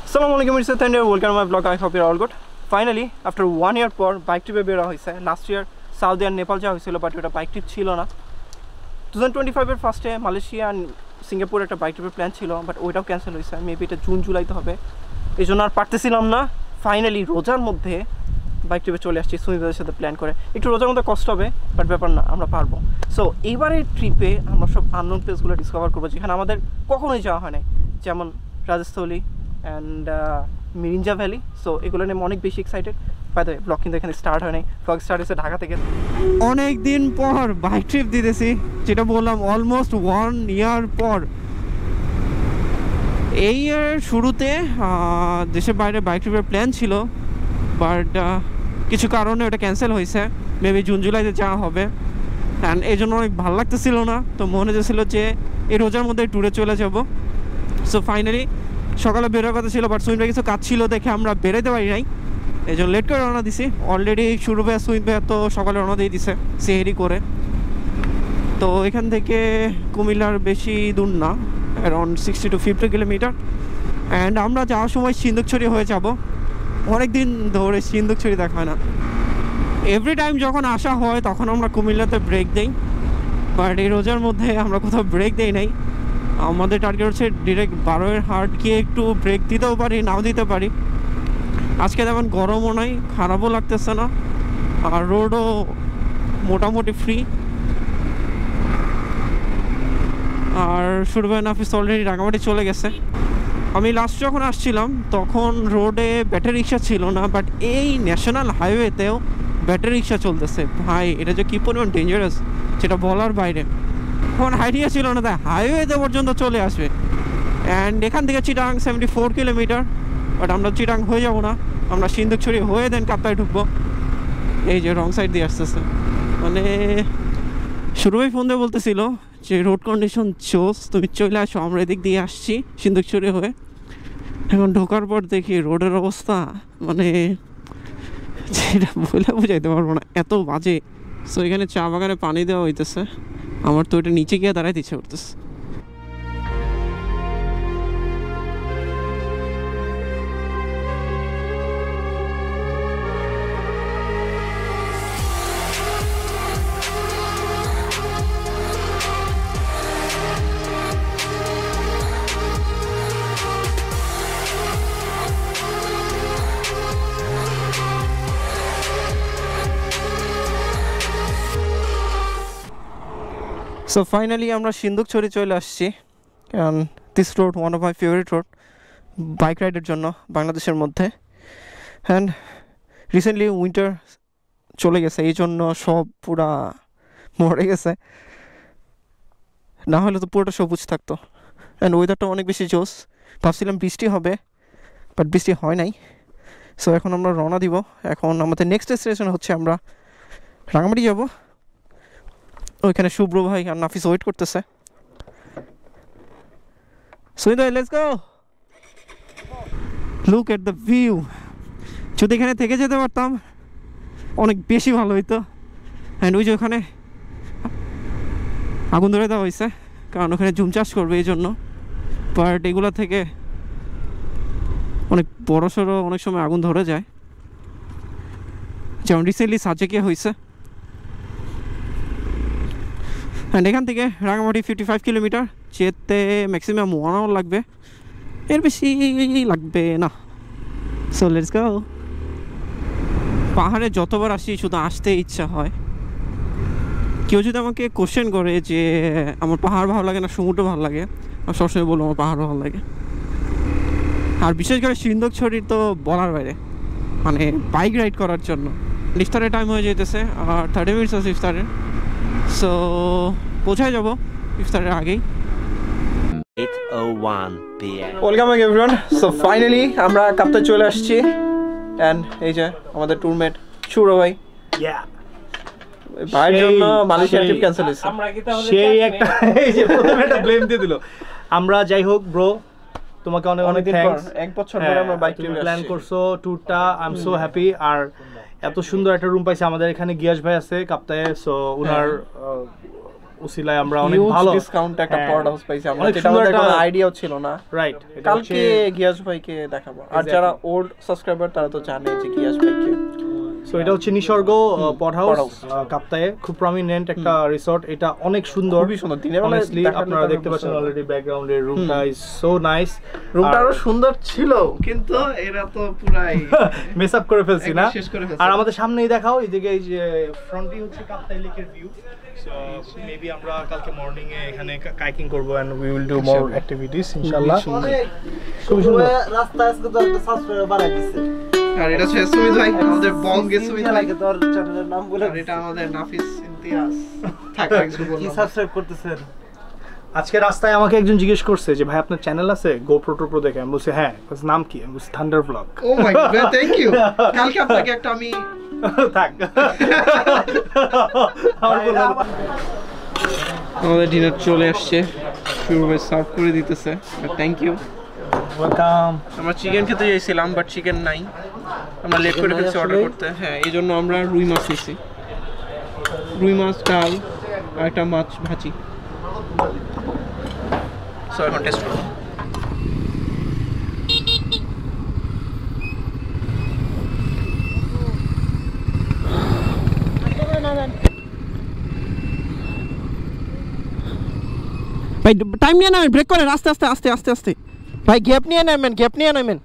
Assalamu alaikum, it's Sathinder. Welcome to my vlog. I hope you're all good. Finally, after 1 year পর bike ট্রিপে বের হইছে। Last year Southee আর নেপাল যাওয়া হয়েছিল, but ওটা বাইক ট্রিপ ছিল না। 2025 এর ফার্স্টে মালয়েশিয়া আর সিঙ্গাপুর একটা বাইক ট্রিপের প্ল্যান ছিল, বাট ওইটাও ক্যান্সেল হয়েছে। মেবি এটা জুন জুলাইতে হবে, এই জন্য আর পারতেছিলাম না। ফাইনালি রোজার মধ্যে বাইক ট্রিপে চলে আসছি সুমিতাদের সাথে প্ল্যান করে। একটু রোজার মধ্যে কষ্ট হবে, বাট ব্যাপার না, আমরা পারবো। সো এইবারের ট্রিপে আমরা সব আননোন প্লেসগুলো ডিসকভার করবো, যেখানে আমাদের কখনোই যাওয়া হয় নাই, যেমন Rajasthali and Mirinja valley. So এগুলো নিয়ে অনেক বেশি excited. By the way, blog কিন্তু এখানে স্টার্ট হয় নাই, ব্লগ স্টার্ট হয়েছে ঢাকা থেকে। অনেক দিন পর বাইক ট্রিপ দিতেছি, যেটা বললাম অলমোস্ট 1 ইয়ার পর। এই ইয়ারের শুরুতে দেশের বাইরে বাইক ট্রিপের প্ল্যান ছিল, বাট কিছু কারণে ওটা ক্যান্সেল হয়েছে। মেবি জুন জুলাইতে যাওয়া হবে, অ্যান্ড এই জন্য অনেক ভালো লাগতেছিল না। তো মনে হয়েছিল যে এই রোজার মধ্যে ট্যুরে চলে যাব। সো ফাইনালি সকালে বেরোর কথা ছিল, বাট সুইন ভাই কিছু কাজ ছিল দেখে আমরা বেরোতে পারি নাই, এই জন্য লেট করে রওনা দিছি। অলরেডি শুরু ভাইয়া সুইন ভাইয়া তো সকালে রওনা দিয়ে দিছে সেহেরি করে। তো এখান থেকে কুমিল্লার বেশি দূর না, অ্যারাউন্ড 60 to 50 কিলোমিটার। অ্যান্ড আমরা যাওয়ার সময় সিন্দুকছড়ি হয়ে যাব। অনেক দিন ধরে সিন্দুকছড়ি দেখা হয় না। এভরি টাইম যখন আসা হয় তখন আমরা কুমিল্লাতে ব্রেক দিই, বাট এই রোজার মধ্যে আমরা কোথাও ব্রেক দিই নাই। আমাদের টার্গেট হচ্ছে ডিরেক্ট 12 হাট গিয়ে একটু ব্রেক দিতেও পারি, নাও দিতে পারি। আজকে তেমন গরমও নাই, খারাপও লাগতেছে না, আর রোডও মোটামুটি ফ্রি। আর সুরবান অফিস অলরেডি রাঙামাটি চলে গেছে। আমি লাস্ট যখন আসছিলাম তখন রোডে ব্যাটারি রিক্সা ছিল না, বাট এই ন্যাশনাল হাইওয়েতেও ব্যাটারি রিক্সা চলতেছে। ভাই এটা যে কী পরিমাণ ডেঞ্জারাস সেটা বলার বাইরে। এখন আইডিয়া ছিল না তাই হাইওয়েতে পর্যন্ত চলে আসবে। অ্যান্ড এখান থেকে চিটাং 74 কিলোমিটার, বাট আমরা চিটাং হয়ে যাব না, আমরা সিন্দুকছড়ি হয়ে দেন কাপ্তায় ঢুকবো। এই যে রং সাইড দিয়ে আসতেছে, মানে শুরুই ফোন দিয়ে বলতেছিল যে রোড কন্ডিশন চোস, তুমি চলে আসো, আমরা এদিক দিয়ে আসছি সিন্দুকছড়ি হয়ে। এখন ঢোকার পর দেখি রোডের অবস্থা, মানে যেটা বলে বোঝাইতে পারবো না, এত বাজে। সো এখানে চা বাগানে পানি দেওয়া হইতেছে, আমার তো এটা নিচে গিয়ে দাঁড়াইতে ইচ্ছে করতেছে। সো ফাইনালি আমরা সিন্দুকছড়ি চলে আসছি, কারণ this road one of my favourite road bike রাইডের জন্য বাংলাদেশের মধ্যে। অ্যান্ড রিসেন্টলি উইন্টার চলে গেছে, এই জন্য সব পুরা মরে গেছে, না হলে তো পুরোটা সবুজ থাকতো। অ্যান্ড ওয়েদারটা অনেক বেশি জোস। ভাবছিলাম বৃষ্টি হবে, বাট বৃষ্টি হয় নাই। সো এখন আমরা রওনা দিব। এখন আমাদের নেক্সট ডেস্টিনেশন হচ্ছে আমরা রাঙামাটি যাব। ওইখানে শুভ্র ভাই আর নাফিস ওয়েট করতেছে। সুইদ ভাই, let's go. Look at the view. যদি এখানে থেকে যেতে পারতাম অনেক বেশি ভালো হইতো। অ্যান্ড ওই যে ওখানে আগুন ধরে দেওয়া হয়েছে, কারণ ওখানে ঝুম চাষ করবে এই জন্য। বাট এগুলো থেকে অনেক বড় সড়ো অনেক সময় আগুন ধরে যায়, যেমন রিসেন্টলি সাজেকে হয়েছে। অ্যান্ড এখান থেকে রাঙামাটি 55 কিলোমিটার, যেতে ম্যাক্সিমাম 1 আওয়ার লাগবে, এর বেশি লাগবে না। So let's go. পাহাড়ে যতবার আসি শুধু আসতে ইচ্ছা হয়। কেউ যদি আমাকে কোশ্চেন করে যে আমার পাহাড় ভালো লাগে না সমুদ্র ভালো লাগে, আমি সবসময় বলবো আমার পাহাড় ভালো লাগে। আর বিশেষ করে সিন্দুকছড়ি তো বলার বাইরে, মানে বাইক রাইড করার জন্য। ইফতারের টাইম হয়ে যেতেছে, আর 30 মিনিটস আছে ইফতারের। সো পৌঁছায় যাব ইফতারের আগেই। 8:01 PM. Welcome back everyone. So finally আমরা কাপ্তায় চলে আসছি, অ্যান্ড এই যে আমাদের ট্যুরমেট শুভ্র ভাই। ভাইয়ের জন্য মালয়েশিয়া ট্রিপ ক্যান্সেল হয়েছে। সেই একটা এই যে প্রথমে একটা ব্লেম দিয়ে দিল। আমরা যাই হোক ব্রো, তোমাকে অনেক অনেক থ্যাঙ্কস। 1 বছর পরে আমরা বাইক ট্রিপ প্ল্যান করছো ট্যুরটা, আই এম সো হ্যাপি। আর এত সুন্দর একটা রুম পাইছে আমাদের এখানে। গিয়াস ভাই আছে কাপ্তায়ে, সো উনার উসিলায় আমরা অনেক Huge ভালো discount একটা হ্যাঁ, পড হাউস পাইছি আমরা, অনেক যেটা সুন্দর আমাদের কোনো একটা- আইডিয়াও ছিল না। রাইট কালকে গিয়াস ভাইকে দেখাবো, আর যারা ওল্ড সাবস্ক্রাইবার তারা তো জানে যে গিয়াস ভাইকে। সো এটা হচ্ছে নিসর্গ পড হাউস Pod house। কাপ্তায়ে, খুব প্রমিনেন্ট একটা রিসর্ট। এটা অনেক সুন্দর, খুবই সুন্দর, দিনের বেলায় অনেস্টলি দেখালে আপনারা তাহলে দেখতে পাচ্ছেন বুঝতে অলরেডি ব্যাকগ্রাউন্ডের রুমটা ইজ সো নাইস। রুমটা আরো সুন্দর ছিল, কিন্তু এরা তো পুরাই মেস আপ করে ফেলছি না। একদম শেষ করে ফেলছে। আর আমাদের সামনেই দেখাও, এইদিকে এই যে ফ্রন্টই হচ্ছে কাপ্তাই লেকের ভিউ। সো মেবি আমরা কালকে মর্নিং এ এখানে কাইকিং করব and we will do more activities ইনশাআল্লাহ। খুবই সুন্দর রাস্তা আজকে তো একটা সাবস্ক্রাইবার বাড়াই দিছে। আর এটা হচ্ছে সুমিত ভাই, আমাদের বঙ্গে সুমিত ভাই। লাগে তোর চ্যানেলের নাম বলে আর এটা আমাদের নাফিস ইমতিয়াজ। থাক একটু কি বললাম। সাবস্ক্রাইব করতেছেন? আজকে রাস্তায় আমাকে একজন জিজ্ঞেস করছে যে ভাই আপনার চ্যানেল আছে গোপ্রো টোপ্রো দেখে। আমি বলছি হ্যাঁ। বলছে নাম কি? আমি বলছি thunder blog. Oh my god, thank you. কালকে আপনাকে একটা আমি থাক আমার বললাম আমাদের ডিনার চলে আসছে, শুরু ভাই সার্ভ করে দিতেছে। Thank you. ওয়েলকাম। আমরা চিকেন খেতে চাইছিলাম বাট চিকেন নাই, আমরা লেট করে ফেলছি অর্ডার করতে। হ্যাঁ, এই জন্য আমরা রুই মাছ নিছি, রুই মাছ, ডাল আর একটা মাছ ভাজি। সো এখন টেস্ট করবো। ভাই টাইম নিয়ে নামেন, ব্রেক করেন, আস্তে আস্তে আস্তে আস্তে আস্তে। ভাই গ্যাপ নিয়ে নেবেন, গ্যাপ নিয়ে নেবেন।